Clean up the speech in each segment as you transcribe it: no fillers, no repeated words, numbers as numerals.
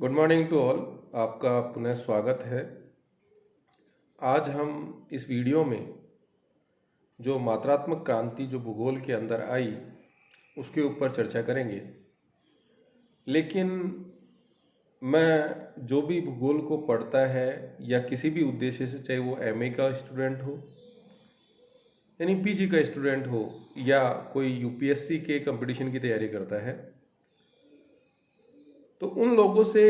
Good morning to all. आपका पुनः स्वागत है। आज हम इस वीडियो में जो मात्रात्मक क्रांति जो भूगोल के अंदर आई उसके ऊपर चर्चा करेंगे। लेकिन मैं जो भी भूगोल को पढ़ता है या किसी भी उद्देश्य से, चाहे वो एमए का स्टूडेंट हो यानी पीजी का स्टूडेंट हो या कोई यूपीएससी के कंपटीशन की तैयारी करता है, तो उन लोगों से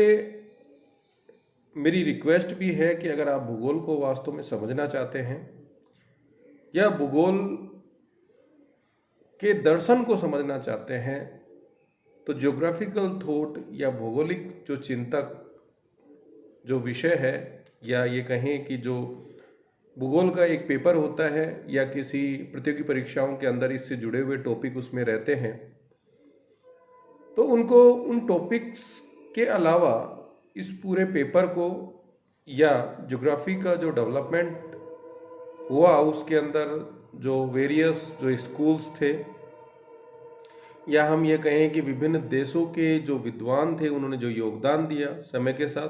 मेरी रिक्वेस्ट भी है कि अगर आप भूगोल को वास्तव में समझना चाहते हैं या भूगोल के दर्शन को समझना चाहते हैं, तो ज्योग्राफिकल थॉट या भौगोलिक जो चिंतक जो विषय है, या ये कहें कि जो भूगोल का एक पेपर होता है या किसी प्रतियोगी परीक्षाओं के अंदर इससे जुड़े हुए टॉपिक उसमें रहते हैं, तो उनको उन टॉपिक्स के अलावा इस पूरे पेपर को या ज्योग्राफी का जो डेवलपमेंट हुआ उसके अंदर जो वेरियस जो स्कूल्स थे, या हम ये कहें कि विभिन्न देशों के जो विद्वान थे उन्होंने जो योगदान दिया समय के साथ,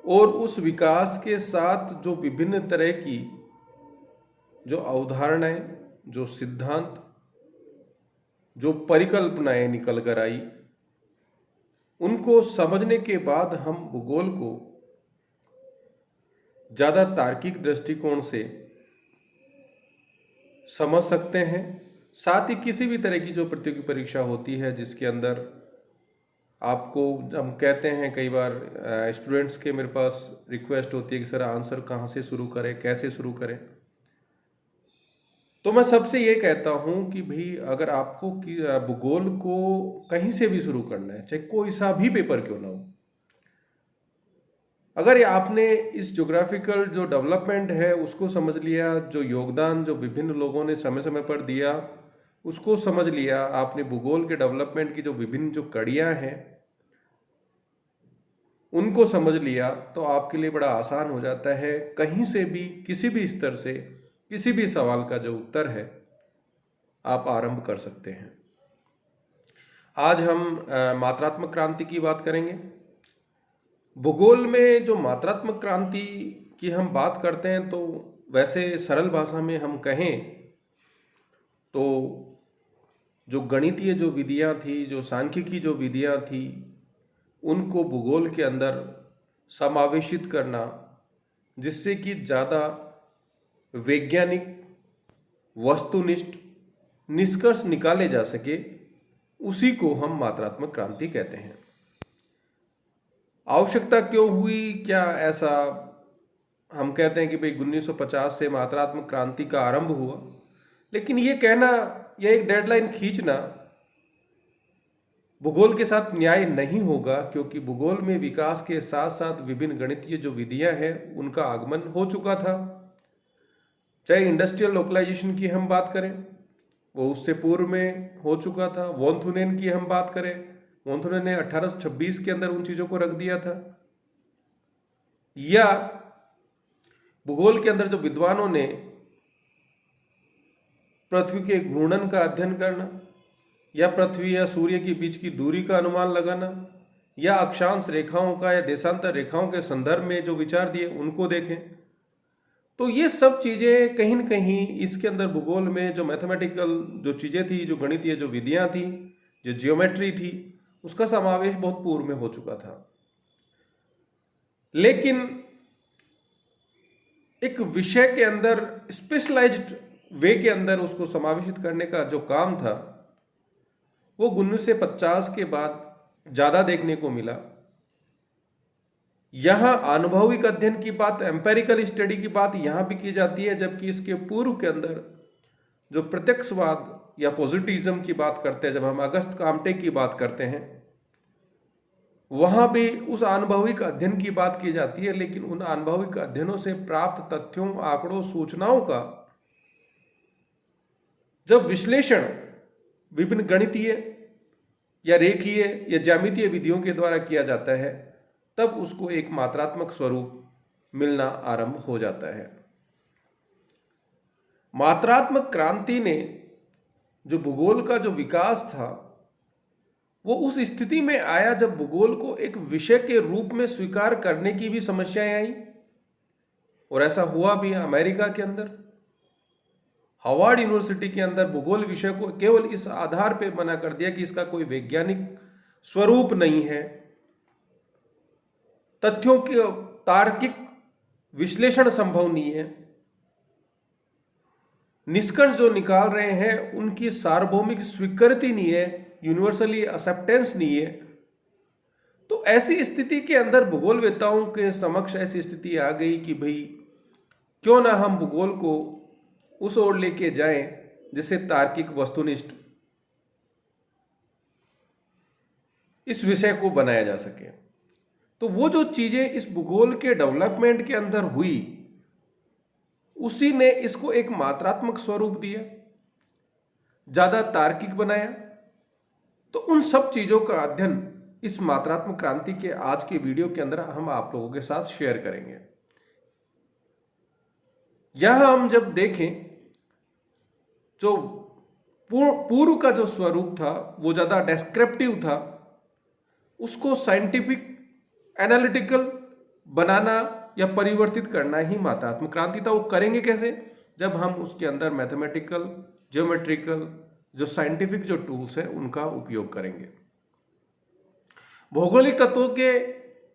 और उस विकास के साथ जो विभिन्न तरह की जो अवधारणाएं, जो सिद्धांत, जो परिकल्पनाएं निकल कर आई, उनको समझने के बाद हम भूगोल को ज़्यादा तार्किक दृष्टिकोण से समझ सकते हैं। साथ ही किसी भी तरह की जो प्रतियोगी परीक्षा होती है जिसके अंदर आपको, हम कहते हैं कई बार स्टूडेंट्स के मेरे पास रिक्वेस्ट होती है कि सर आंसर कहाँ से शुरू करें, कैसे शुरू करें, तो मैं सबसे ये कहता हूँ कि भाई अगर आपको भूगोल को कहीं से भी शुरू करना है, चाहे कोई सा भी पेपर क्यों ना हो, अगर आपने इस ज्योग्राफिकल जो डेवलपमेंट है उसको समझ लिया, जो योगदान जो विभिन्न लोगों ने समय समय पर दिया उसको समझ लिया, आपने भूगोल के डेवलपमेंट की जो विभिन्न जो कड़ियाँ हैं उनको समझ लिया, तो आपके लिए बड़ा आसान हो जाता है कहीं से भी किसी भी स्तर से किसी भी सवाल का जो उत्तर है आप आरंभ कर सकते हैं। आज हम मात्रात्मक क्रांति की बात करेंगे। भूगोल में जो मात्रात्मक क्रांति की हम बात करते हैं, तो वैसे सरल भाषा में हम कहें तो जो गणितीय जो विधियां थी, जो सांख्यिकी जो विधियां थी, उनको भूगोल के अंदर समावेशित करना, जिससे कि ज़्यादा वैज्ञानिक वस्तुनिष्ठ निष्कर्ष निकाले जा सके, उसी को हम मात्रात्मक क्रांति कहते हैं। आवश्यकता क्यों हुई, क्या ऐसा हम कहते हैं कि भाई 1950 से मात्रात्मक क्रांति का आरंभ हुआ, लेकिन ये कहना, यह एक डेडलाइन खींचना भूगोल के साथ न्याय नहीं होगा, क्योंकि भूगोल में विकास के साथ साथ विभिन्न गणितीय जो विधियां हैं उनका आगमन हो चुका था। चाहे इंडस्ट्रियल लोकलाइजेशन की हम बात करें, वो उससे पूर्व में हो चुका था। वॉन थुनेन की हम बात करें, वॉन थुनेन ने 1826 के अंदर उन चीज़ों को रख दिया था। या भूगोल के अंदर जो विद्वानों ने पृथ्वी के घूर्णन का अध्ययन करना, या पृथ्वी या सूर्य के बीच की दूरी का अनुमान लगाना, या अक्षांश रेखाओं का या देशांतर रेखाओं के संदर्भ में जो विचार दिए उनको देखें, तो ये सब चीज़ें कहीं न कहीं इसके अंदर भूगोल में जो मैथमेटिकल जो चीज़ें थी, जो गणितीय जो विधियां थी, जो जियोमेट्री थी, उसका समावेश बहुत पूर्व में हो चुका था। लेकिन एक विषय के अंदर स्पेशलाइज्ड वे के अंदर उसको समावेशित करने का जो काम था, वो 1950 के बाद ज़्यादा देखने को मिला। यहाँ अनुभविक अध्ययन की बात, एम्पेरिकल स्टडी की बात यहाँ भी की जाती है, जबकि इसके पूर्व के अंदर जो प्रत्यक्षवाद या पॉजिटिविज्म की बात करते हैं, जब हम अगस्त काम्टे की बात करते हैं, वहाँ भी उस अनुभविक अध्ययन की बात की जाती है। लेकिन उन अनुभविक अध्ययनों से प्राप्त तथ्यों, आंकड़ों, सूचनाओं का जब विश्लेषण विभिन्न गणितीय या रेखीय या ज्यामितीय विधियों के द्वारा किया जाता है, तब उसको एक मात्रात्मक स्वरूप मिलना आरंभ हो जाता है। मात्रात्मक क्रांति ने जो भूगोल का जो विकास था वो उस स्थिति में आया जब भूगोल को एक विषय के रूप में स्वीकार करने की भी समस्याएं आई, और ऐसा हुआ भी अमेरिका के अंदर। हार्वर्ड यूनिवर्सिटी के अंदर भूगोल विषय को केवल इस आधार पर मना कर दिया कि इसका कोई वैज्ञानिक स्वरूप नहीं है, तथ्यों के तार्किक विश्लेषण संभव नहीं है, निष्कर्ष जो निकाल रहे हैं उनकी सार्वभौमिक स्वीकृति नहीं है, यूनिवर्सली एक्सेप्टेंस नहीं है। तो ऐसी स्थिति के अंदर भूगोलवेत्ताओं के समक्ष ऐसी स्थिति आ गई कि भाई क्यों ना हम भूगोल को उस ओर लेके जाएं जिससे तार्किक वस्तुनिष्ठ इस विषय को बनाया जा सके। तो वो जो चीजें इस भूगोल के डेवलपमेंट के अंदर हुई, उसी ने इसको एक मात्रात्मक स्वरूप दिया, ज्यादा तार्किक बनाया। तो उन सब चीजों का अध्ययन इस मात्रात्मक क्रांति के आज के वीडियो के अंदर हम आप लोगों के साथ शेयर करेंगे। यहां हम जब देखें, जो पूर्व का जो स्वरूप था वो ज्यादा डेस्क्रिप्टिव था, उसको साइंटिफिक एनालिटिकल बनाना या परिवर्तित करना ही मात्रात्मक क्रांति था। वो करेंगे कैसे? जब हम उसके अंदर मैथमेटिकल, ज्योमेट्रिकल, जो साइंटिफिक जो टूल्स हैं उनका उपयोग करेंगे। भौगोलिक तत्वों के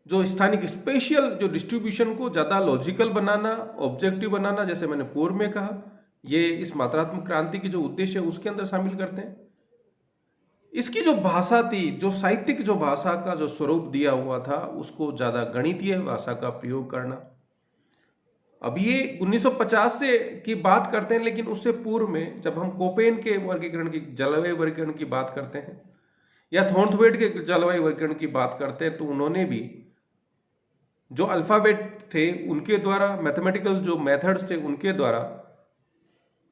जो स्थानिक स्पेशियल जो डिस्ट्रीब्यूशन को ज़्यादा लॉजिकल बनाना, ऑब्जेक्टिव बनाना, जैसे मैंने पूर्व में कहा, ये इस मात्रात्मक क्रांति की जो उद्देश्य है उसके अंदर शामिल करते हैं। इसकी जो भाषा थी, जो साहित्यिक जो भाषा का जो स्वरूप दिया हुआ था, उसको ज़्यादा गणितीय भाषा का प्रयोग करना। अब ये 1950 से की बात करते हैं, लेकिन उससे पूर्व में जब हम कोपेन के वर्गीकरण की, जलवायु वर्गीकरण की बात करते हैं या थॉर्नथवेट के जलवायु वर्गीकरण की बात करते हैं, तो उन्होंने भी जो अल्फाबेट थे उनके द्वारा, मैथमेटिकल जो मेथड्स थे उनके द्वारा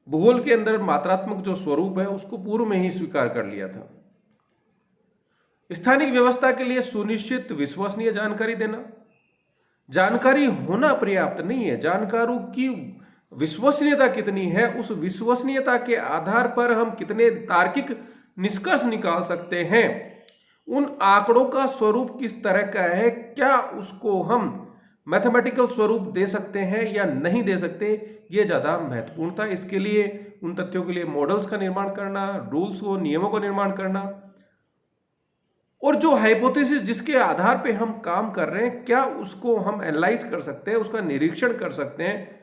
भूगोल के अंदर मात्रात्मक जो स्वरूप है उसको पूर्व में ही स्वीकार कर लिया था। स्थानिक व्यवस्था के लिए सुनिश्चित विश्वसनीय जानकारी देना। जानकारी होना पर्याप्त नहीं है, जानकारों की विश्वसनीयता कितनी है, उस विश्वसनीयता के आधार पर हम कितने तार्किक निष्कर्ष निकाल सकते हैं, उन आंकड़ों का स्वरूप किस तरह का है, क्या उसको हम मैथमेटिकल स्वरूप दे सकते हैं या नहीं दे सकते, ये ज़्यादा महत्वपूर्ण था। इसके लिए उन तथ्यों के लिए मॉडल्स का निर्माण करना, रूल्स को, नियमों का निर्माण करना, और जो हाइपोथेसिस जिसके आधार पे हम काम कर रहे हैं, क्या उसको हम एनालाइज कर सकते हैं, उसका निरीक्षण कर सकते हैं,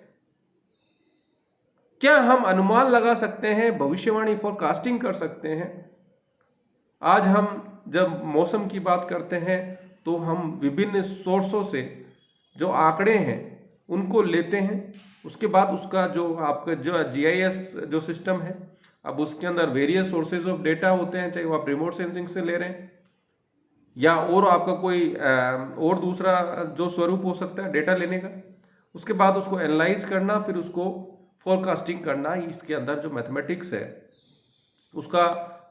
क्या हम अनुमान लगा सकते हैं, भविष्यवाणी फोरकास्टिंग कर सकते हैं। आज हम जब मौसम की बात करते हैं तो हम विभिन्न सोर्सों से जो आंकड़े हैं उनको लेते हैं, उसके बाद उसका जो आपका जो GIS जो सिस्टम है, अब उसके अंदर वेरियस सोर्सेज ऑफ डेटा होते हैं, चाहे वो आप रिमोट सेंसिंग से ले रहे हैं या और आपका कोई और दूसरा जो स्वरूप हो सकता है डेटा लेने का, उसके बाद उसको एनालाइज करना, फिर उसको फोरकास्टिंग करना। इसके अंदर जो मैथमेटिक्स है उसका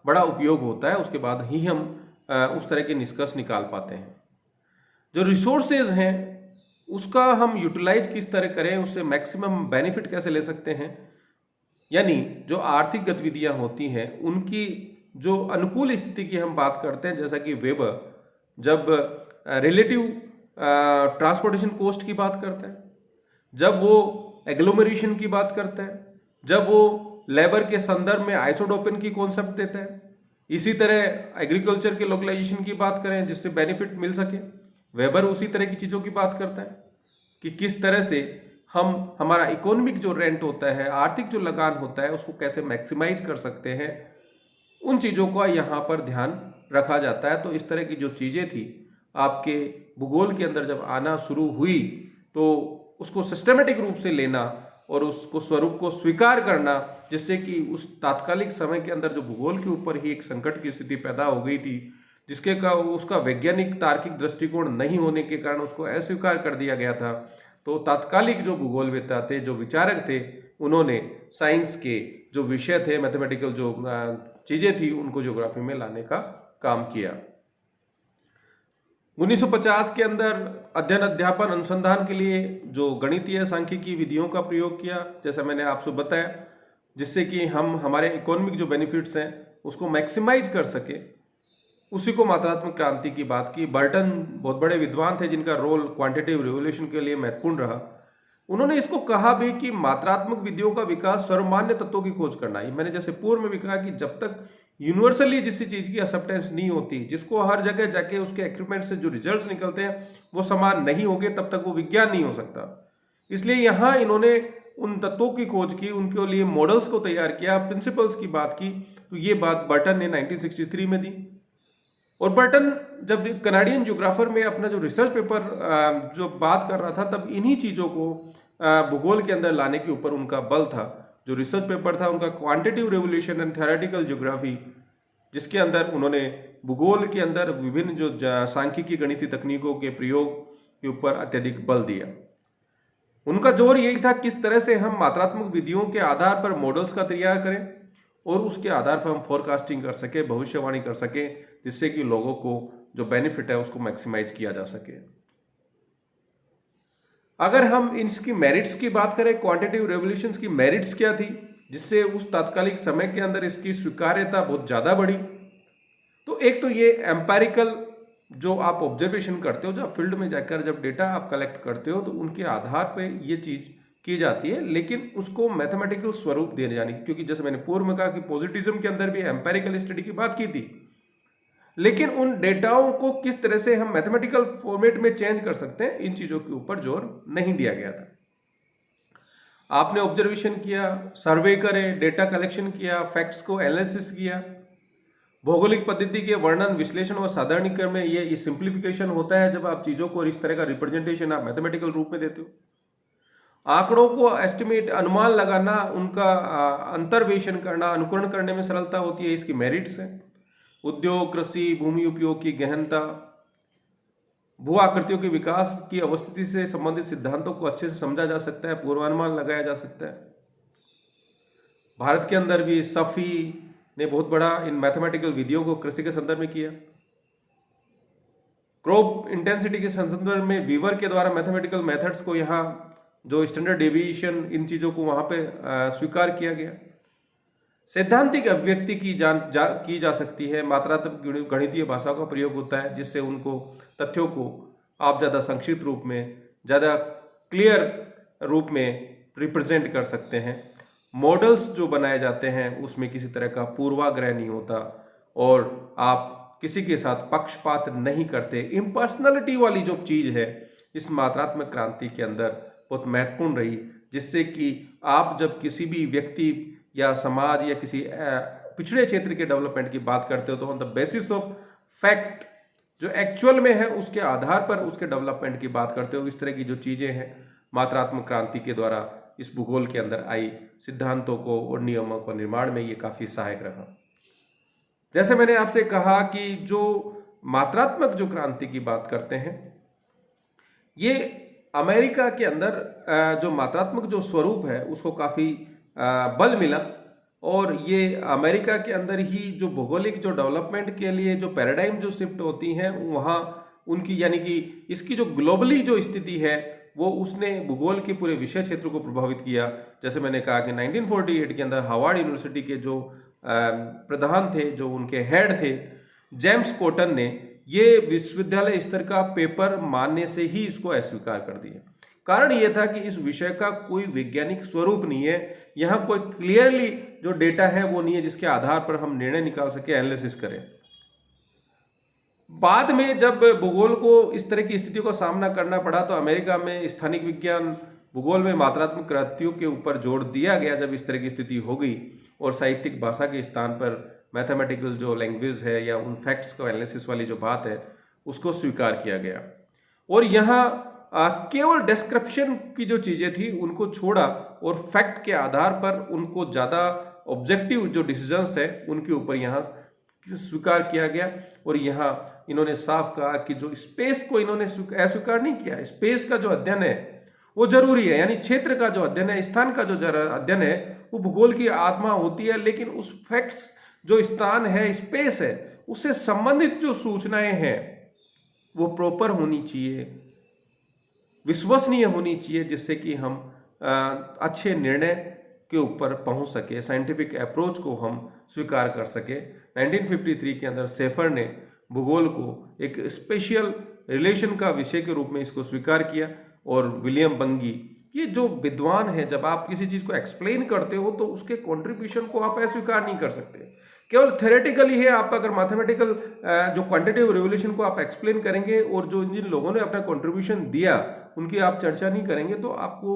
बड़ा उपयोग होता है। उसके बाद ही हम उस तरह के निष्कर्ष निकाल पाते हैं। जो रिसोर्सेज हैं उसका हम यूटिलाइज किस तरह करें, उससे मैक्सिमम बेनिफिट कैसे ले सकते हैं, यानी जो आर्थिक गतिविधियां होती हैं उनकी जो अनुकूल स्थिति की हम बात करते हैं, जैसा कि वेबर जब रिलेटिव ट्रांसपोर्टेशन कॉस्ट की बात करता है, जब वो एग्लोमरेशन की बात करता है, जब वो लेबर के संदर्भ में आइसोडोपिन की कॉन्सेप्ट देता है, इसी तरह एग्रीकल्चर के लोकलाइजेशन की बात करें जिससे बेनिफिट मिल सके, वेबर उसी तरह की चीज़ों की बात करता है कि किस तरह से हम हमारा इकोनॉमिक जो रेंट होता है, आर्थिक जो लगान होता है, उसको कैसे मैक्सिमाइज कर सकते हैं। उन चीज़ों का यहाँ पर ध्यान रखा जाता है। तो इस तरह की जो चीज़ें थी आपके भूगोल के अंदर जब आना शुरू हुई, तो उसको सिस्टमेटिक रूप से लेना और उसको स्वरूप को स्वीकार करना, जिससे कि उस तात्कालिक समय के अंदर जो भूगोल के ऊपर ही एक संकट की स्थिति पैदा हो गई थी, जिसके का उसका वैज्ञानिक तार्किक दृष्टिकोण नहीं होने के कारण उसको अस्वीकार कर दिया गया था। तो तात्कालिक जो भूगोलवेत्ता थे, जो विचारक थे, उन्होंने साइंस के जो विषय थे, मैथमेटिकल जो चीज़ें थी, उनको ज्योग्राफी में लाने का काम किया। 1950 के अंदर अध्ययन, अध्यापन, अनुसंधान के लिए जो गणितीय सांख्यिकी विधियों का प्रयोग किया, जैसा मैंने आपसे बताया, जिससे कि हम हमारे इकोनॉमिक जो बेनिफिट्स हैं उसको मैक्सिमाइज कर सके। उसी को मात्रात्मक क्रांति की बात की। बर्टन बहुत बड़े विद्वान थे जिनका रोल क्वांटिटेटिव रिवोल्यूशन के लिए महत्वपूर्ण रहा। उन्होंने इसको कहा भी कि मात्रात्मक विधियों का विकास सर्वमान्य तत्वों की खोज करना है। मैंने जैसे पूर्व में भी कहा कि जब तक यूनिवर्सली किसी चीज की एक्सेप्टेंस नहीं होती, जिसको हर जगह जाके उसके एक्सपेरिमेंट से जो रिजल्ट्स निकलते हैं वो समान नहीं होंगे, तब तक वो विज्ञान नहीं हो सकता। इसलिए यहां इन्होंने उन तत्वों की खोज की, उनके लिए मॉडल्स को तैयार किया, प्रिंसिपल्स की बात की। तो ये बात बर्टन ने 1963 में दी। और बर्टन जब कनाडियन ज्योग्राफर में अपना जो रिसर्च पेपर जो बात कर रहा था, तब इन्हीं चीज़ों को भूगोल के अंदर लाने के ऊपर उनका बल था। जो रिसर्च पेपर था उनका quantitative revolution and theoretical geography, जिसके अंदर उन्होंने भूगोल के अंदर विभिन्न जो सांख्यिकी गणितीय तकनीकों के प्रयोग के ऊपर अत्यधिक बल दिया। उनका जोर यही था किस तरह से हम मात्रात्मक विधियों के आधार पर मॉडल्स का तैयार करें और उसके आधार पर हम फोरकास्टिंग कर सके, भविष्यवाणी कर सके, जिससे कि लोगों को जो बेनिफिट है उसको मैक्सिमाइज किया जा सके। अगर हम इसकी मेरिट्स की बात करें, क्वांटिटेटिव रेवोल्यूशंस की मेरिट्स क्या थी जिससे उस तात्कालिक समय के अंदर इसकी स्वीकार्यता बहुत ज्यादा बढ़ी। तो एक तो ये एम्पेरिकल जो आप ऑब्जर्वेशन करते हो, जब फील्ड में जाकर जब डेटा आप कलेक्ट करते हो तो उनके आधार पे ये चीज की जाती है, लेकिन उसको मैथमेटिकल स्वरूप दिए जाने की। क्योंकि जैसे मैंने पूर्व में कहा कि पॉजिटिज्म के अंदर भी एम्पेरिकल स्टडी की बात की थी, लेकिन उन डेटाओं को किस तरह से हम मैथमेटिकल फॉर्मेट में चेंज कर सकते हैं, इन चीजों के ऊपर जोर नहीं दिया गया था। आपने ऑब्जर्वेशन किया, सर्वे करे, डेटा कलेक्शन किया, फैक्ट्स को एनालिसिस किया। भौगोलिक पद्धति के वर्णन, विश्लेषण और साधारणीकरण में ये सिंप्लीफिकेशन होता है जब आप चीजों को इस तरह का रिप्रेजेंटेशन आप मैथमेटिकल रूप में देते हो। आंकड़ों को एस्टिमेट, अनुमान लगाना, उनका अंतर्वेशन करना, अनुकरण करने में सरलता होती है, इसकी मेरिट्स है। उद्योग, कृषि, भूमि उपयोग की गहनता, भू आकृतियों के विकास की अवस्थिति से संबंधित सिद्धांतों को अच्छे से समझा जा सकता है, पूर्वानुमान लगाया जा सकता है। भारत के अंदर भी सफी ने बहुत बड़ा इन मैथमेटिकल विधियों को कृषि के संदर्भ में किया। क्रॉप इंटेंसिटी के संदर्भ में वीवर के द्वारा मैथमेटिकल मेथड्स को, यहाँ जो स्टैंडर्ड डेविएशन, इन चीजों को वहां पे स्वीकार किया गया। सैद्धांतिक अभिव्यक्ति की जा सकती है, मात्रात्मक गणितीय भाषा का प्रयोग होता है जिससे उनको तथ्यों को आप ज्यादा संक्षिप्त रूप में, ज्यादा क्लियर रूप में रिप्रेजेंट कर सकते हैं। मॉडल्स जो बनाए जाते हैं उसमें किसी तरह का पूर्वाग्रह नहीं होता और आप किसी के साथ पक्षपात नहीं करते। इम्पर्सनलिटी वाली जो चीज है इस मात्रात्मक क्रांति के अंदर बहुत महत्वपूर्ण रही, जिससे कि आप जब किसी भी व्यक्ति या समाज या किसी पिछड़े क्षेत्र के डेवलपमेंट की बात करते हो तो on the basis of fact, जो एक्चुअल में है उसके आधार पर उसके डेवलपमेंट की बात करते हो। इस तरह की जो चीजें हैं मात्रात्मक क्रांति के द्वारा इस भूगोल के अंदर आई सिद्धांतों को और नियमों को निर्माण में ये काफी सहायक रहा। जैसे मैंने आपसे कहा कि जो मात्रात्मक जो क्रांति की बात करते हैं, ये अमेरिका के अंदर जो मात्रात्मक जो स्वरूप है उसको काफी बल मिला और ये अमेरिका के अंदर ही जो भौगोलिक जो डेवलपमेंट के लिए जो पैराडाइम जो शिफ्ट होती हैं वहाँ उनकी, यानी कि इसकी जो ग्लोबली जो स्थिति है वो उसने भूगोल के पूरे विषय क्षेत्र को प्रभावित किया। जैसे मैंने कहा कि 1948 के अंदर हार्वर्ड यूनिवर्सिटी के जो प्रधान थे, जो उनके हेड थे, जेम्स कॉटन ने ये विश्वविद्यालय स्तर का पेपर मानने से ही इसको अस्वीकार कर दिया। कारण यह था कि इस विषय का कोई वैज्ञानिक स्वरूप नहीं है, यहाँ कोई क्लियरली जो डेटा है वो नहीं है जिसके आधार पर हम निर्णय निकाल सके, एनालिसिस करें। बाद में जब भूगोल को इस तरह की स्थितियों का सामना करना पड़ा तो अमेरिका में स्थानिक विज्ञान भूगोल में मात्रात्मक क्रांतियों के ऊपर जोर दिया गया। जब इस तरह की स्थिति हो गई और साहित्यिक भाषा के स्थान पर मैथमेटिकल जो लैंग्वेज है या उन फैक्ट्स को एनालिसिस वाली जो बात है उसको स्वीकार किया गया और यहाँ केवल डिस्क्रिप्शन की जो चीजें थी उनको छोड़ा और फैक्ट के आधार पर उनको ज्यादा ऑब्जेक्टिव जो डिसीजंस थे उनके ऊपर यहाँ स्वीकार किया गया। और यहाँ इन्होंने साफ कहा कि जो स्पेस को इन्होंने अस्वीकार नहीं किया, स्पेस का जो अध्ययन है वो जरूरी है, यानी क्षेत्र का जो अध्ययन है, स्थान का जो अध्ययन है वो भूगोल की आत्मा होती है, लेकिन उस फैक्ट्स जो स्थान है, स्पेस है, उससे संबंधित जो सूचनाएं हैं वो प्रॉपर होनी चाहिए, विश्वसनीय होनी चाहिए, जिससे कि हम अच्छे निर्णय के ऊपर पहुंच सके, साइंटिफिक अप्रोच को हम स्वीकार कर सके। 1953 के अंदर शेफर ने भूगोल को एक स्पेशल रिलेशन का विषय के रूप में इसको स्वीकार किया। और विलियम बंगी, ये जो विद्वान है, जब आप किसी चीज को एक्सप्लेन करते हो तो उसके कंट्रीब्यूशन को आप अस्वीकार नहीं कर सकते। केवल थ्योरेटिकली है, आप अगर मैथमेटिकल जो क्वांटिटेटिव रिवोल्यूशन को आप एक्सप्लेन करेंगे और जो जिन लोगों ने अपना कंट्रीब्यूशन दिया उनकी आप चर्चा नहीं करेंगे तो आपको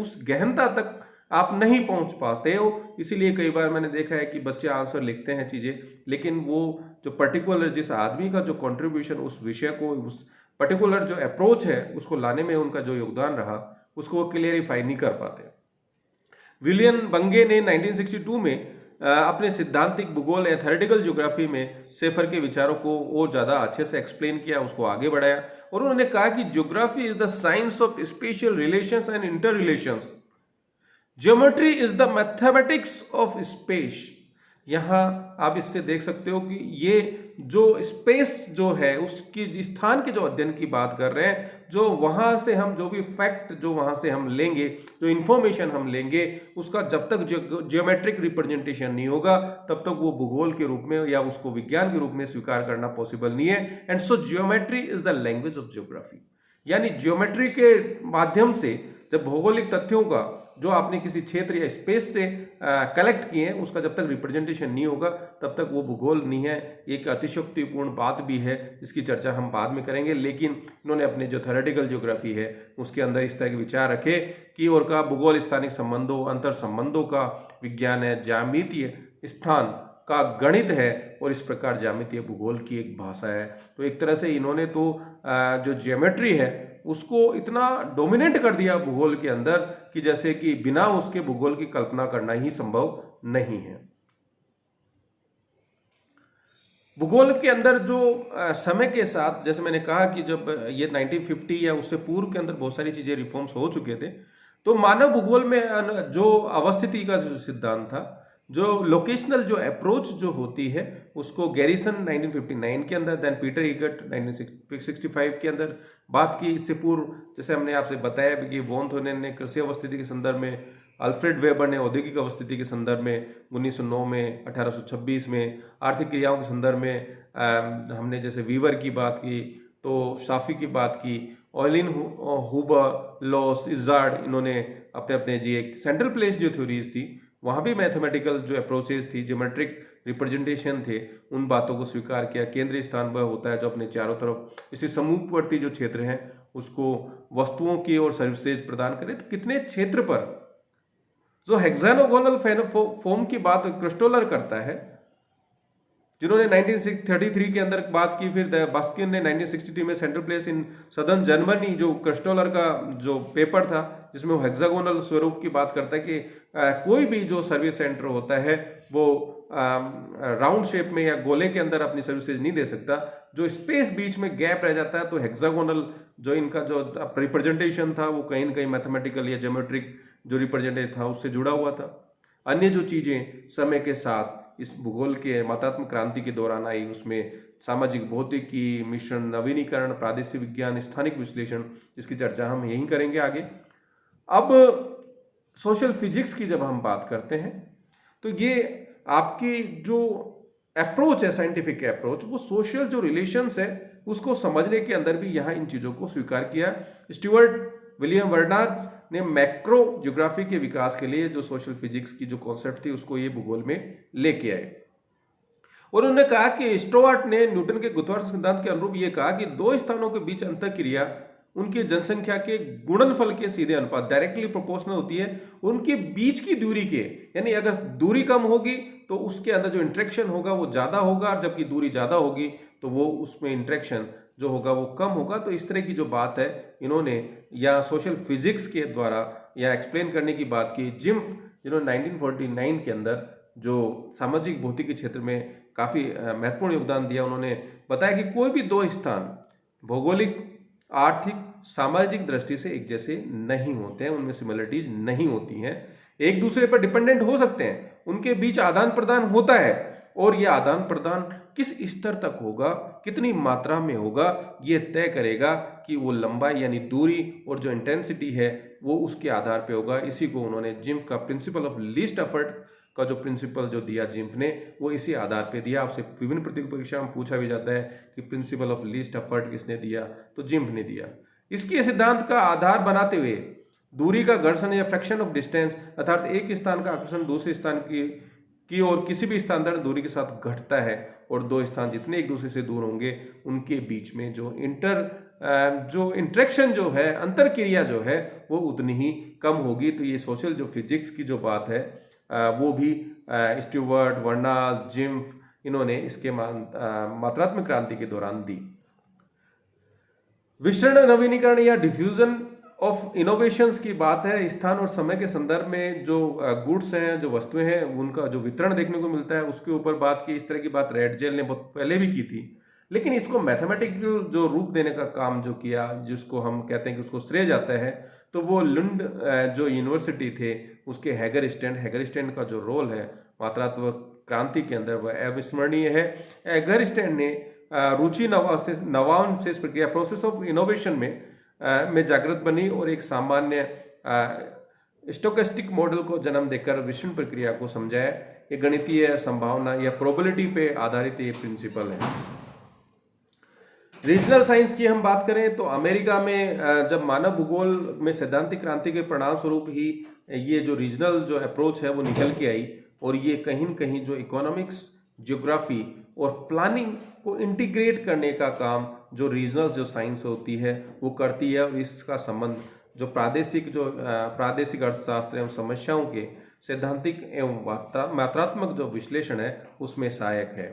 उस गहनता तक आप नहीं पहुंच पाते हो। इसीलिए कई बार मैंने देखा है कि बच्चे आंसर लिखते हैं चीजें, लेकिन वो जो पर्टिकुलर जिस आदमी का जो कंट्रीब्यूशन उस विषय को, उस पर्टिकुलर जो अप्रोच है उसको लाने में उनका जो योगदान रहा उसको वो क्लियरिफाई नहीं कर पाते। विलियम बंगे ने 1962 में अपने सिद्धांतिक भूगोल या थ्योरेटिकल ज्योग्राफी में सेफर के विचारों को और ज़्यादा अच्छे से एक्सप्लेन किया, उसको आगे बढ़ाया। और उन्होंने कहा कि geography is the science of spatial relations and interrelations, geometry is the mathematics of space. यहाँ आप इससे देख सकते हो कि ये जो स्पेस जो है उसकी स्थान के जो अध्ययन की बात कर रहे हैं, जो वहाँ से हम जो भी फैक्ट जो वहाँ से हम लेंगे, जो इंफॉर्मेशन हम लेंगे, उसका जब तक जियोमेट्रिक रिप्रेजेंटेशन नहीं होगा तब तक वो भूगोल के रूप में या उसको विज्ञान के रूप में स्वीकार करना पॉसिबल नहीं है। And so geometry is the language of geography, यानी ज्योमेट्री के माध्यम से जब भौगोलिक तथ्यों का जो आपने किसी क्षेत्र या स्पेस से कलेक्ट किए हैं उसका जब तक रिप्रेजेंटेशन नहीं होगा तब तक वो भूगोल नहीं है। एक अतिशयोक्तिपूर्ण बात भी है, इसकी चर्चा हम बाद में करेंगे। लेकिन इन्होंने अपने जो थ्योरेटिकल ज्योग्राफी है उसके अंदर इस तरह के विचार रखे कि और का भूगोल स्थानिक संबंधों, अंतर संबंधों का विज्ञान है, ज्यामितीय स्थान का गणित है और इस प्रकार ज्यामितीय भूगोल की एक भाषा है। तो एक तरह से इन्होंने तो जो ज्योमेट्री है उसको इतना डोमिनेट कर दिया भूगोल के अंदर कि जैसे कि बिना उसके भूगोल की कल्पना करना ही संभव नहीं है। भूगोल के अंदर जो समय के साथ, जैसे मैंने कहा कि जब ये 1950 या उससे पूर्व के अंदर बहुत सारी चीजें रिफॉर्म्स हो चुके थे, तो मानव भूगोल में जो अवस्थिति का जो सिद्धांत था, जो लोकेशनल जो अप्रोच जो होती है उसको गैरिसन 1959 के अंदर, देन पीटर ईगट 1965 के अंदर बात की। इससे पूर्व जैसे हमने आपसे बताया कि वॉन थोनेन ने कृषि अवस्थिति के संदर्भ में, अल्फ्रेड वेबर ने औद्योगिक अवस्थिति के संदर्भ में 1909 में, 1826 में आर्थिक क्रियाओं के संदर्भ में हमने जैसे वीवर की बात की, तो शाफी की बात की, ऑयलिन हुबर, लॉस, इजार्ड, इन्होंने अपने अपने जी एक सेंट्रल प्लेस जो थ्योरीज थी वहाँ भी मैथमेटिकल जो अप्रोचेस थी, ज्योमेट्रिक रिप्रेजेंटेशन थे, उन बातों को स्वीकार किया। केंद्रीय स्थान वह होता है जो अपने चारों तरफ इसी समूहवर्ती जो क्षेत्र हैं उसको वस्तुओं की और सर्विसेज प्रदान करे। तो कितने क्षेत्र पर जो हेक्सागोनल फॉर्म की बात क्रिस्टोलर करता है, जिन्होंने 1933 के अंदर बात की, फिर बास्किन ने 1963 में central place in southern Germany, जो क्रिस्टोलर का जो पेपर था जिसमें वो हेक्सागोनल स्वरूप की बात करता है कि कोई भी जो सर्विस सेंटर होता है वो राउंड शेप में या गोले के अंदर अपनी सर्विसेज नहीं दे सकता। जो स्पेस बीच में गैप रह जाता है तो हेक्सागोनल जो इनका जो रिप्रेजेंटेशन था वो कहीं ना कहीं मैथमेटिकल या ज्योमेट्रिक जो रिप्रेजेंटेशन था उससे जुड़ा हुआ था। अन्य जो चीजें समय के साथ इस भूगोल के मतात्मक क्रांति के दौरान आई, उसमें सामाजिक भौतिकी, मिश्रण, नवीनीकरण, प्रादेशिक विज्ञान, स्थानिक विश्लेषण, इसकी चर्चा हम यहीं करेंगे आगे। अब सोशल फिजिक्स की जब हम बात करते हैं तो ये आपकी जो अप्रोच है, साइंटिफिक अप्रोच, वो सोशल जो रिलेशंस है उसको समझने के अंदर भी यहाँ इन चीजों को स्वीकार किया। स्टीवर्ट विलियम वर्नार्ड ने मैक्रो ज्योग्राफी के विकास के लिए जो सोशल फिजिक्स की जो कॉन्सेप्ट थी उसको ये भूगोल में लेके आए। और उन्होंने कहा कि स्टुअर्ट ने न्यूटन के गुरुत्वाकर्षण सिद्धांत के अनुरूप ये कहा कि दो स्थानों के बीच अंतःक्रिया उनकी जनसंख्या के गुणनफल के सीधे अनुपात, डायरेक्टली प्रोपोर्शनल होती है उनके बीच की दूरी के। यानी अगर दूरी कम होगी तो उसके अंदर जो इंटरेक्शन होगा वो ज्यादा होगा, जबकि दूरी ज्यादा होगी तो वो उसमें इंटरेक्शन जो होगा वो कम होगा। तो इस तरह की जो बात है इन्होंने या सोशल फिजिक्स के द्वारा या एक्सप्लेन करने की बात की। जिम्फ, जिन्होंने 1949 के अंदर जो सामाजिक भौतिकी के क्षेत्र में काफी महत्वपूर्ण योगदान दिया, उन्होंने बताया कि कोई भी दो स्थान भौगोलिक, आर्थिक, सामाजिक दृष्टि से एक जैसे नहीं होते हैं, उनमें सिमिलरिटीज नहीं होती हैं, एक दूसरे पर डिपेंडेंट हो सकते हैं, उनके बीच आदान प्रदान होता है और यह आदान प्रदान किस स्तर तक होगा, कितनी मात्रा में होगा, ये तय करेगा कि वो लंबाई यानी दूरी और जो इंटेंसिटी है वो उसके आधार पे होगा। इसी को उन्होंने जिम्फ का प्रिंसिपल ऑफ लीस्ट एफर्ट का जो प्रिंसिपल जो दिया जिम्प ने, वो इसी आधार पे दिया। आपसे विभिन्न परीक्षा में पूछा भी जाता है कि प्रिंसिपल ऑफ लीस्ट एफर्ट किसने दिया, तो जिम्प ने दिया। इसके सिद्धांत का आधार बनाते हुए दूरी का घर्षण या फ्रैक्शन ऑफ डिस्टेंस, अर्थात एक स्थान का आकर्षण दूसरे स्थान की ओर किसी भी स्थानांतरण दूरी के साथ घटता है, और दो स्थान जितने एक दूसरे से दूर होंगे उनके बीच में जो इंटरेक्शन जो है, अंतर क्रिया जो है, वो उतनी ही कम होगी। तो ये सोशल जो फिजिक्स की जो बात है वो भी स्टुअर्ट, वर्नल, जिम्प, इन्होंने इसके मात्रात्मक क्रांति के दौरान दी। विसरण नवीनीकरण या डिफ्यूजन ऑफ इनोवेशंस की बात है। स्थान और समय के संदर्भ में जो गुड्स हैं, जो वस्तुएं हैं, उनका जो वितरण देखने को मिलता है, उसके ऊपर बात की। इस तरह की बात रेडजेल ने बहुत पहले भी की थी, लेकिन इसको मैथमेटिकल जो रूप देने का काम जो किया, जिसको हम कहते हैं कि उसको श्रेय जाता है, तो वो लुंड जो यूनिवर्सिटी थे उसके हैगरस्टैंड का जो रोल है मात्रात्मक क्रांति के अंदर, वह अविस्मरणीय है। हैगरस्टैंड ने रुचि नवान्वेष प्रक्रिया, प्रोसेस ऑफ इनोवेशन में जागृत बनी और एक सामान्य स्टोकेस्टिक मॉडल को जन्म देकर विश्लेषण प्रक्रिया को समझाया। ये गणितीय संभावना या प्रोबेबिलिटी पे आधारित ये प्रिंसिपल है। रीजनल साइंस की हम बात करें तो अमेरिका में जब मानव भूगोल में सैद्धांतिक क्रांति के परिणाम स्वरूप ही ये जो रीजनल जो अप्रोच है वो निकल के आई, और ये कहीं न कहीं जो इकोनॉमिक्स, ज्योग्राफी और प्लानिंग को इंटीग्रेट करने का काम जो रीजनल जो साइंस होती है वो करती है, और इसका संबंध जो प्रादेशिक अर्थशास्त्र एवं समस्याओं के सैद्धांतिक एवं मात्रात्मक जो विश्लेषण है उसमें सहायक है।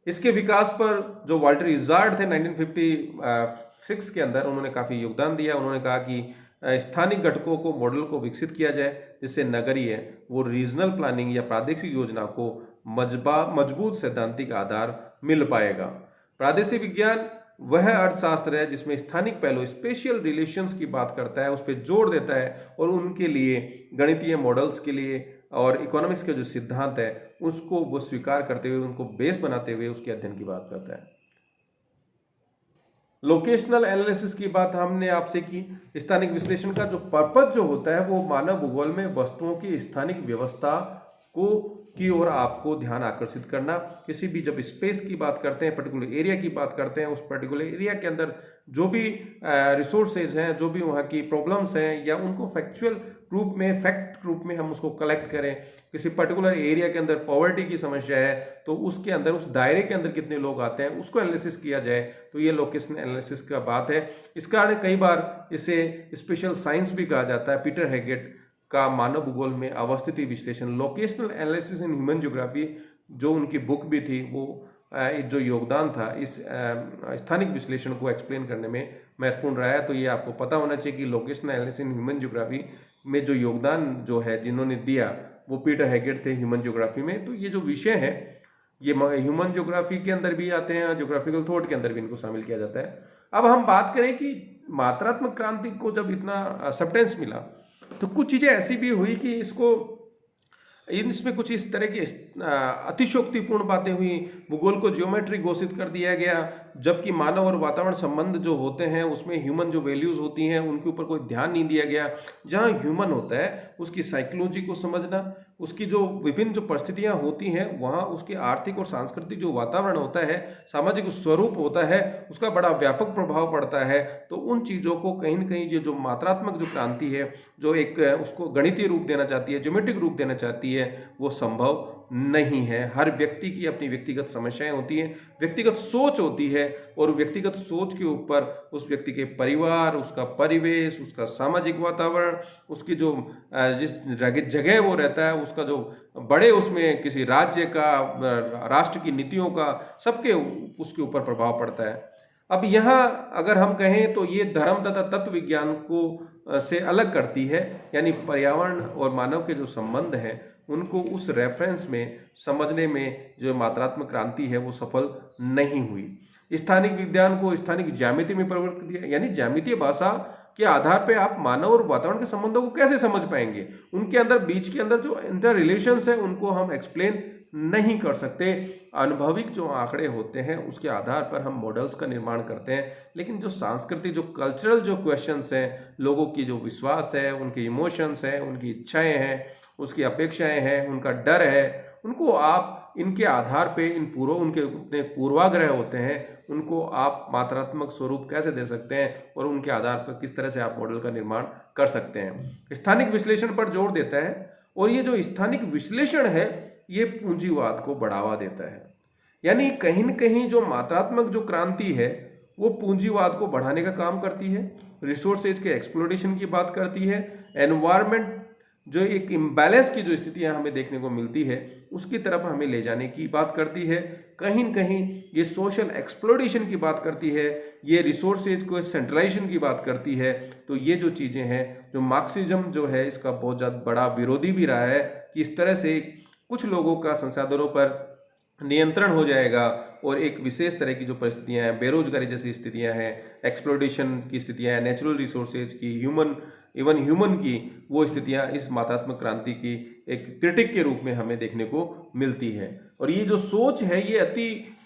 इसके विकास पर जो वाल्टर इज़ार्ड थे 1956 के अंदर, उन्होंने काफ़ी योगदान दिया। उन्होंने कहा कि स्थानिक घटकों को मॉडल को विकसित किया जाए जिससे नगरीय वो रीजनल प्लानिंग या प्रादेशिक योजना को मजबूत सैद्धांतिक आधार मिल पाएगा। प्रादेशिक विज्ञान वह अर्थशास्त्र है जिसमें स्थानिक पहलू, स्पेशियल रिलेशंस की बात करता है, उस पर जोर देता है, और उनके लिए गणितीय मॉडल्स के लिए और इकोनॉमिक्स के जो सिद्धांत है उसको वो स्वीकार करते हुए, उनको बेस बनाते हुए उसके अध्ययन की बात करता है। लोकेशनल एनालिसिस की बात हमने आपसे की। स्थानिक विश्लेषण का जो पर्पज जो होता है वो मानव भूगोल में वस्तुओं की स्थानिक व्यवस्था की ओर आपको ध्यान आकर्षित करना। किसी भी जब स्पेस की बात करते हैं, पर्टिकुलर एरिया की बात करते हैं, उस पर्टिकुलर एरिया के अंदर जो भी रिसोर्सेज हैं, जो भी वहाँ की प्रॉब्लम्स हैं, या उनको फैक्ट रूप में हम उसको कलेक्ट करें। किसी पर्टिकुलर एरिया के अंदर पॉवर्टी की समस्या है तो उसके अंदर, उस दायरे के अंदर कितने लोग आते हैं उसको एनालिसिस किया जाए, तो ये लोकेशन एनालिसिस का बात है। इसका कई बार इसे स्पेशल साइंस भी कहा जाता है। पीटर हेगेट का मानव भूगोल में अवस्थिति विश्लेषण, locational analysis in human geography, जो उनकी बुक भी थी, वो जो योगदान था इस स्थानिक विश्लेषण को एक्सप्लेन करने में महत्वपूर्ण रहा है। तो ये आपको पता होना चाहिए कि locational analysis in human geography में जो योगदान जो है जिन्होंने दिया वो पीटर हेगेट थे ह्यूमन ज्योग्राफी में। तो ये जो विषय है ये ह्यूमन ज्योग्राफी के अंदर भी आते हैं, ज्योग्राफिकल थॉट के अंदर भी इनको शामिल किया जाता है। अब हम बात करें कि मात्रात्मक क्रांति को जब इतना एक्सेप्टेंस मिला तो कुछ चीज़ें ऐसी भी हुई कि इसमें कुछ इस तरह की अतिशोक्तिपूर्ण बातें हुई। भूगोल को ज्योमेट्री घोषित कर दिया गया, जबकि मानव और वातावरण संबंध जो होते हैं उसमें ह्यूमन जो वैल्यूज होती हैं उनके ऊपर कोई ध्यान नहीं दिया गया। जहाँ ह्यूमन होता है उसकी साइकोलॉजी को समझना, उसकी जो विभिन्न जो परिस्थितियाँ होती हैं वहाँ उसके आर्थिक और सांस्कृतिक जो वातावरण होता है, सामाजिक स्वरूप होता है, उसका बड़ा व्यापक प्रभाव पड़ता है। तो उन चीज़ों को कहीं न कहीं ये जो मात्रात्मक जो क्रांति है, जो एक उसको गणितीय रूप देना चाहती है, ज्योमेट्रिक रूप देना चाहती है, वो संभव नहीं है। हर व्यक्ति की अपनी व्यक्तिगत समस्याएं होती हैं, व्यक्तिगत सोच होती है, और व्यक्तिगत सोच के ऊपर उस व्यक्ति के परिवार, उसका परिवेश, उसका सामाजिक वातावरण, उसकी जो जिस जगह वो रहता है, उसका जो बड़े उसमें किसी राज्य का, राष्ट्र की नीतियों का, सबके उसके ऊपर प्रभाव पड़ता है। अब यहाँ अगर हम कहें तो ये धर्म तथा तत्व विज्ञान को से अलग करती है, यानी पर्यावरण और मानव के जो संबंध हैं उनको उस रेफरेंस में समझने में जो मात्रात्मक क्रांति है वो सफल नहीं हुई। स्थानिक विज्ञान को स्थानिक ज्यामिति में परिवर्तित किया, यानी ज्यामितीय भाषा के आधार पर आप मानव और वातावरण के संबंधों को कैसे समझ पाएंगे। उनके अंदर बीच के अंदर जो इंटर रिलेशंस है उनको हम एक्सप्लेन नहीं कर सकते। अनुभविक जो आंकड़े होते हैं उसके आधार पर हम मॉडल्स का निर्माण करते हैं, लेकिन जो सांस्कृतिक जो कल्चरल जो क्वेश्चंस हैं, लोगों की जो विश्वास है, उनके इमोशंस हैं, उनकी इच्छाएं हैं, उसकी अपेक्षाएं हैं, उनका डर है, उनको आप इनके आधार पे उनके अपने पूर्वाग्रह होते हैं, उनको आप मात्रात्मक स्वरूप कैसे दे सकते हैं और उनके आधार पर किस तरह से आप मॉडल का निर्माण कर सकते हैं। स्थानिक विश्लेषण पर जोर देता है और ये जो स्थानिक विश्लेषण है ये पूंजीवाद को बढ़ावा देता है। यानी कहीं न कहीं जो मात्रात्मक जो क्रांति है वो पूंजीवाद को बढ़ाने का काम करती है, रिसोर्सेज के एक्सप्लोरेशन की बात करती है, एनवायरमेंट जो एक इम्बैलेंस की जो स्थितियां हमें देखने को मिलती है उसकी तरफ हमें ले जाने की बात करती है, कहीं न कहीं ये सोशल एक्सप्लोरेशन की बात करती है, ये रिसोर्सेज को सेंट्रलाइजेशन की बात करती है। तो ये जो चीज़ें हैं, जो मार्क्सिज्म जो है इसका बहुत ज़्यादा बड़ा विरोधी भी रहा है कि इस तरह से कुछ लोगों का संसाधनों पर नियंत्रण हो जाएगा और एक विशेष तरह की जो परिस्थितियां हैं, बेरोजगारी जैसी स्थितियां हैं, एक्सप्लोटेशन की स्थितियां हैं, नेचुरल रिसोर्सेज की, ह्यूमन की वो स्थितियां इस मात्रात्मक क्रांति की एक क्रिटिक के रूप में हमें देखने को मिलती है। और ये जो सोच है ये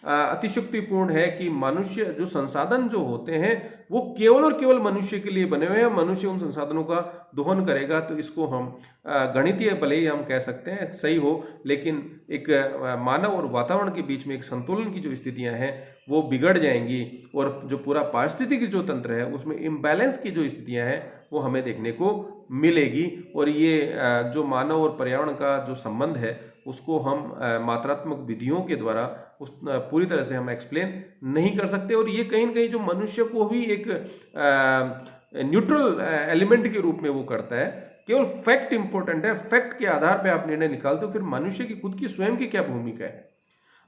अतिशुक्तिपूर्ण है कि मनुष्य जो संसाधन जो होते हैं वो केवल और केवल मनुष्य के लिए बने हुए हैं, मनुष्य उन संसाधनों का दोहन करेगा। तो इसको हम गणितीय भले ही हम कह सकते हैं सही हो, लेकिन एक मानव और वातावरण के बीच में एक संतुलन की जो स्थितियां हैं वो बिगड़ जाएंगी और जो पूरा पारिस्थितिकी जो तंत्र है उसमें इम्बैलेंस की जो स्थितियां हैं वो हमें देखने को मिलेगी। और ये जो मानव और पर्यावरण का जो संबंध है उसको हम मात्रात्मक विधियों के द्वारा उस पूरी तरह से हम एक्सप्लेन नहीं कर सकते। और ये कहीं न कहीं जो मनुष्य को भी एक न्यूट्रल एलिमेंट के रूप में वो करता है। केवल फैक्ट इंपॉर्टेंट है, फैक्ट के आधार पे आप निर्णय निकालते हो, फिर मनुष्य की खुद की स्वयं की क्या भूमिका है।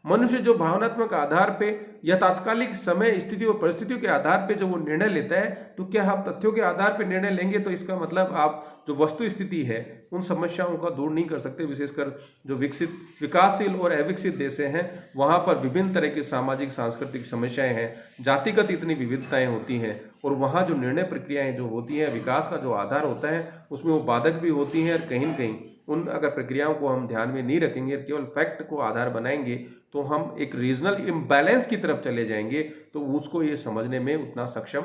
मनुष्य जो भावनात्मक आधार पे या तात्कालिक समय स्थिति और परिस्थितियों के आधार पे जो वो निर्णय लेता है, तो क्या आप तथ्यों के आधार पे निर्णय लेंगे तो इसका मतलब आप जो वस्तु स्थिति है उन समस्याओं का दूर नहीं कर सकते। विशेषकर जो विकासशील और अविकसित देश हैं वहाँ पर विभिन्न तरह की सामाजिक सांस्कृतिक समस्याएं हैं, जातिगत इतनी विविधताएं होती हैं और वहाँ जो निर्णय प्रक्रियाएं जो होती हैं, विकास का जो आधार होता है उसमें वो बाधक भी होती हैं। और कहीं न कहीं उन अगर प्रक्रियाओं को हम ध्यान में नहीं रखेंगे, केवल फैक्ट को आधार बनाएंगे तो हम एक रीजनल इम्बैलेंस की तरफ चले जाएंगे, तो उसको ये समझने में उतना सक्षम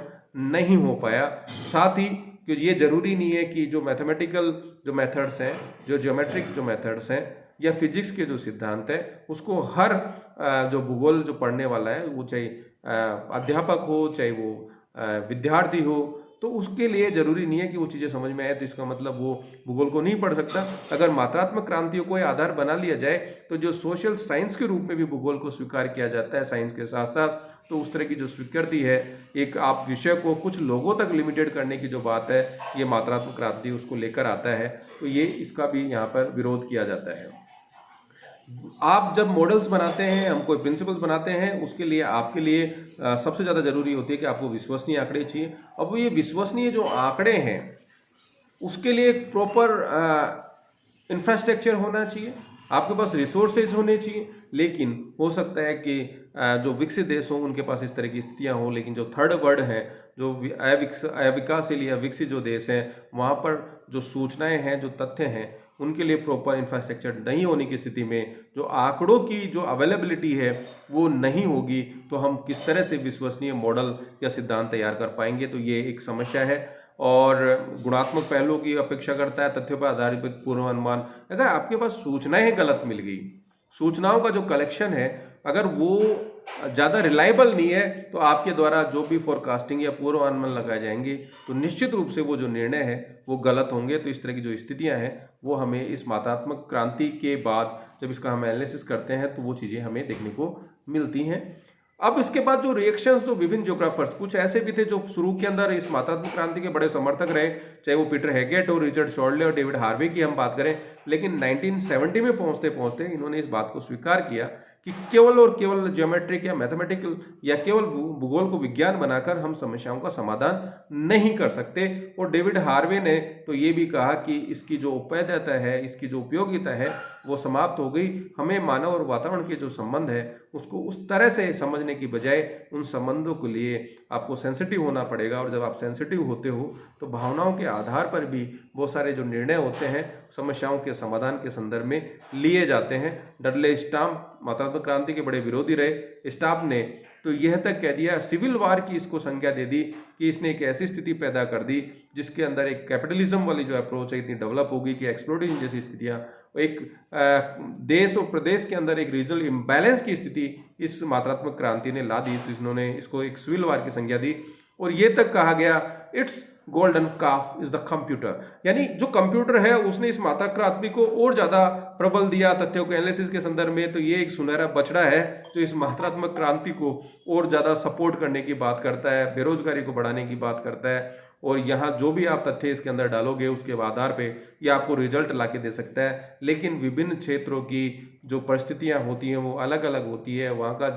नहीं हो पाया। साथ ही कि ये जरूरी नहीं है कि जो मैथमेटिकल जो मेथड्स हैं, जो ज्योमेट्रिक जो मेथड्स हैं या फिजिक्स के जो सिद्धांत है उसको हर जो भूगोल जो पढ़ने वाला है, वो चाहे अध्यापक हो चाहे वो विद्यार्थी हो, तो उसके लिए जरूरी नहीं है कि वो चीज़ें समझ में आए तो इसका मतलब वो भूगोल को नहीं पढ़ सकता। अगर मात्रात्मक क्रांतियों को आधार बना लिया जाए तो जो सोशल साइंस के रूप में भी भूगोल को स्वीकार किया जाता है साइंस के साथ साथ, तो उस तरह की जो स्वीकृति है, एक आप विषय को कुछ लोगों तक लिमिटेड करने की जो बात है, ये मात्रात्मक क्रांति उसको लेकर आता है। तो ये इसका भी यहाँ पर विरोध किया जाता है। आप जब मॉडल्स बनाते हैं, हम कोई प्रिंसिपल्स बनाते हैं, उसके लिए आपके लिए सबसे ज़्यादा जरूरी होती है कि आपको विश्वसनीय आंकड़े चाहिए। अब ये विश्वसनीय जो आंकड़े हैं उसके लिए एक प्रॉपर इंफ्रास्ट्रक्चर होना चाहिए, आपके पास रिसोर्सेज होने चाहिए। लेकिन हो सकता है कि जो विकसित देश हों उनके पास इस तरह की स्थितियां हों, लेकिन जो थर्ड वर्ल्ड है, जो अविकासशील या विकसित जो देश हैं, वहाँ पर जो सूचनाएं हैं, जो तथ्य हैं, उनके लिए प्रॉपर इंफ्रास्ट्रक्चर नहीं होने की स्थिति में जो आंकड़ों की जो अवेलेबिलिटी है वो नहीं होगी, तो हम किस तरह से विश्वसनीय मॉडल या सिद्धांत तैयार कर पाएंगे। तो ये एक समस्या है और गुणात्मक पहलुओं की अपेक्षा करता है, तथ्यों पर आधारित पूर्वानुमान। अगर आपके पास सूचनाएं गलत मिल गई, सूचनाओं का जो कलेक्शन है अगर वो ज़्यादा रिलायबल नहीं है, तो आपके द्वारा जो भी फोरकास्टिंग या पूर्वानुमान लगाए जाएंगे तो निश्चित रूप से वो जो निर्णय है वो गलत होंगे। तो इस तरह की जो स्थितियां हैं वो हमें इस मात्रात्मक क्रांति के बाद जब इसका हम एनालिसिस करते हैं तो वो चीज़ें हमें देखने को मिलती हैं। अब इसके बाद जो रिएक्शंस, जो विभिन्न ज्योग्राफर्स कुछ ऐसे भी थे जो शुरू के अंदर इस मात्रात्मक क्रांति के बड़े समर्थक रहे, चाहे वो पीटर हैगेट और रिचर्ड शॉर्डले और डेविड हार्वे की हम बात करें, लेकिन 1970 में पहुंचते पहुंचते इन्होंने इस बात को स्वीकार किया कि केवल और केवल ज्योमेट्रिक या मैथमेटिकल या केवल भूगोल को विज्ञान बनाकर हम समस्याओं का समाधान नहीं कर सकते। और डेविड हार्वे ने तो ये भी कहा कि इसकी जो उपयोगिता है, इसकी जो उपयोगिता है वो समाप्त हो गई। हमें मानव और वातावरण के जो संबंध है उसको उस तरह से समझने की बजाय उन संबंधों के लिए आपको सेंसिटिव होना पड़ेगा। और जब आप सेंसिटिव होते हो तो भावनाओं के आधार पर भी बहुत सारे जो निर्णय होते हैं समस्याओं के समाधान के संदर्भ में लिए जाते हैं। डडले स्टाम्प मात्रात्मक क्रांति के बड़े विरोधी रहे। स्टाम्प ने तो यह तक कह दिया, सिविल वार की इसको संज्ञा दे दी कि इसने एक ऐसी स्थिति पैदा कर दी जिसके अंदर एक कैपिटलिज्म वाली जो अप्रोच है इतनी डेवलप होगी कि एक्सप्लोइटेशन जैसी स्थितियां, एक देश और प्रदेश के अंदर एक रीजनल इम्बैलेंस की स्थिति इस मात्रात्मक क्रांति ने ला दी। तो इन्होंने इसको एक सिविल वार की संज्ञा दी और ये तक कहा गया it's golden calf is the computer, यानी जो कंप्यूटर है उसने इस माता क्रांति को और ज्यादा प्रबल दिया तथ्यों के एनालिसिस के संदर्भ में। तो ये एक सुनहरा बछड़ा है जो इस मात्रात्मक क्रांति को और ज्यादा सपोर्ट करने की बात करता है, बेरोजगारी को बढ़ाने की बात करता है। और यहाँ जो भी आप तथ्य इसके अंदर डालोगे उसके आधार पे ये आपको रिजल्ट ला के दे सकता है। लेकिन विभिन्न क्षेत्रों की जो परिस्थितियाँ होती हैं वो अलग अलग होती है, वहाँ का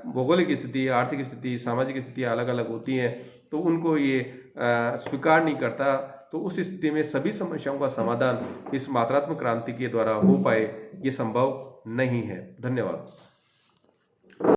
भौगोलिक स्थिति, आर्थिक स्थिति, सामाजिक स्थितियाँ अलग अलग होती हैं, तो उनको ये स्वीकार नहीं करता। तो उस स्थिति में सभी समस्याओं का समाधान इस मात्रात्मक क्रांति के द्वारा हो पाए ये संभव नहीं है। धन्यवाद।